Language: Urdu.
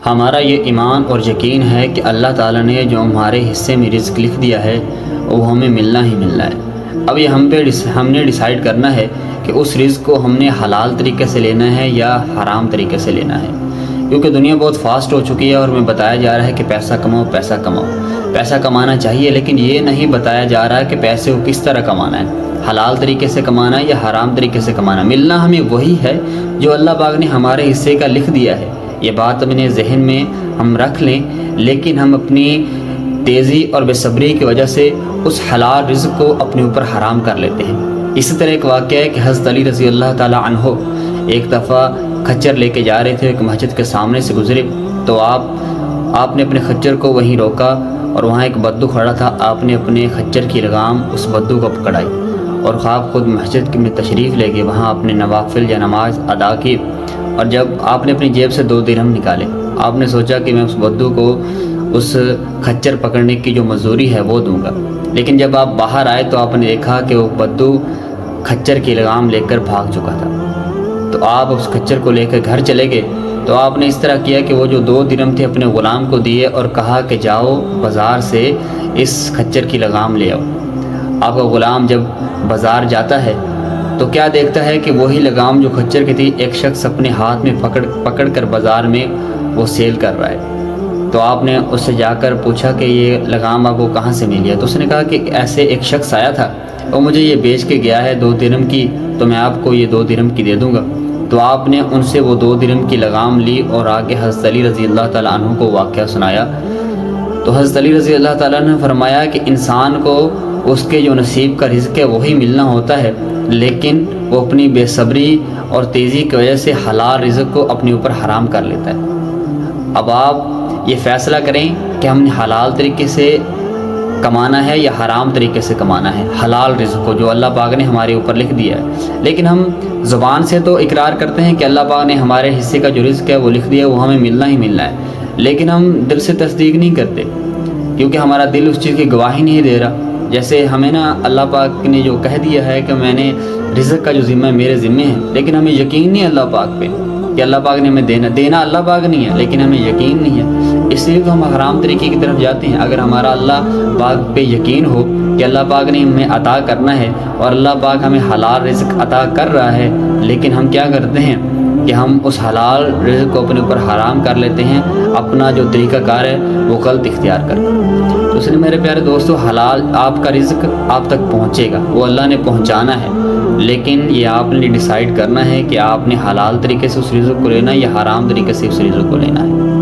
ہمارا یہ ایمان اور یقین ہے کہ اللہ تعالیٰ نے جو ہمارے حصے میں رزق لکھ دیا ہے وہ ہمیں ملنا ہی ملنا ہے۔ اب یہ ہم نے ڈیسائیڈ کرنا ہے کہ اس رزق کو ہم نے حلال طریقے سے لینا ہے یا حرام طریقے سے لینا ہے، کیونکہ دنیا بہت فاسٹ ہو چکی ہے اور ہمیں بتایا جا رہا ہے کہ پیسہ کماؤ پیسہ کماؤ، پیسہ کمانا چاہیے، لیکن یہ نہیں بتایا جا رہا کہ پیسے کو کس طرح کمانا ہے، حلال طریقے سے کمانا ہے یا حرام طریقے سے کمانا۔ ملنا ہمیں وہی ہے جو اللہ پاک نے ہمارے حصے کا لکھ دیا ہے۔ یہ بات اپنے ذہن میں ہم رکھ لیں، لیکن ہم اپنی تیزی اور بے صبری کی وجہ سے اس حلال رزق کو اپنے اوپر حرام کر لیتے ہیں۔ اسی طرح ایک واقعہ ہے کہ حضرت علی رضی اللہ تعالیٰ عنہ ایک دفعہ کھچر لے کے جا رہے تھے، ایک مسجد کے سامنے سے گزرے تو آپ نے اپنے خچر کو وہیں روکا اور وہاں ایک بدو کھڑا تھا۔ آپ نے اپنے خچر کی لگام اس بدو کو پکڑائی اور خواب خود مسجد میں تشریف لے گئے، وہاں اپنے نوافل یا نماز ادا کی، اور جب آپ نے اپنی جیب سے 2 درہم نکالے، آپ نے سوچا کہ میں اس بدو کو اس خچر پکڑنے کی جو مزدوری ہے وہ دوں گا، لیکن جب آپ باہر آئے تو آپ نے دیکھا کہ وہ بدو خچر کی لگام لے کر بھاگ چکا تھا۔ تو آپ اس خچر کو لے کر گھر چلے گئے تو آپ نے اس طرح کیا کہ وہ جو 2 درہم تھے اپنے غلام کو دیے اور کہا کہ جاؤ بازار سے اس خچر کی لگام لے آؤ۔ آپ کا غلام جب بازار جاتا ہے تو کیا دیکھتا ہے کہ وہی لگام جو خچر کی تھی ایک شخص اپنے ہاتھ میں پکڑ کر بازار میں وہ سیل کر رہا ہے۔ تو آپ نے اس سے جا کر پوچھا کہ یہ لگام آپ کو کہاں سے ملی ہے؟ تو اس نے کہا کہ ایسے ایک شخص آیا تھا اور مجھے یہ بیچ کے گیا ہے 2 درہم کی، تو میں آپ کو یہ 2 درہم کی دے دوں گا۔ تو آپ نے ان سے وہ 2 درہم کی لگام لی اور آگے حضرت علی رضی اللہ تعالیٰ عنہ کو واقعہ سنایا۔ تو حضرت علی رضی اللہ تعالیٰ عنہ نے فرمایا کہ انسان کو اس کے جو نصیب کا رزق ہے وہی ملنا ہوتا ہے، لیکن وہ اپنی بے صبری اور تیزی کی وجہ سے حلال رزق کو اپنے اوپر حرام کر لیتا ہے۔ اب آپ یہ فیصلہ کریں کہ ہم نے حلال طریقے سے کمانا ہے یا حرام طریقے سے کمانا ہے حلال رزق کو جو اللہ پاک نے ہمارے اوپر لکھ دیا ہے۔ لیکن ہم زبان سے تو اقرار کرتے ہیں کہ اللہ پاک نے ہمارے حصے کا جو رزق ہے وہ لکھ دیا ہے، وہ ہمیں ملنا ہی ملنا ہے، لیکن ہم دل سے تصدیق نہیں کرتے کیونکہ ہمارا دل اس چیز کی گواہی نہیں دے رہا۔ جیسے ہمیں اللہ پاک نے جو کہہ دیا ہے کہ میں نے رزق کا جو ذمہ ہے میرے ذمہ ہے، لیکن ہمیں یقین نہیں ہے اللہ پاک پہ کہ اللہ پاک نے ہمیں دینا اللہ پاک نہیں ہے، لیکن ہمیں یقین نہیں ہے، اس لیے تو ہم حرام طریقے کی طرف جاتے ہیں۔ اگر ہمارا اللہ پاک پہ یقین ہو کہ اللہ پاک نے ہمیں عطا کرنا ہے اور اللہ پاک ہمیں حلال رزق عطا کر رہا ہے، لیکن ہم کیا کرتے ہیں کہ ہم اس حلال رزق کو اپنے اوپر حرام کر لیتے ہیں، اپنا جو طریقہ کار ہے وہ غلط اختیار کر۔ تو اس لیے میرے پیارے دوستو، حلال آپ کا رزق آپ تک پہنچے گا، وہ اللہ نے پہنچانا ہے، لیکن یہ آپ نے ڈیسائیڈ کرنا ہے کہ آپ نے حلال طریقے سے اس رزق کو لینا ہے یا حرام طریقے سے اس رزق کو لینا ہے۔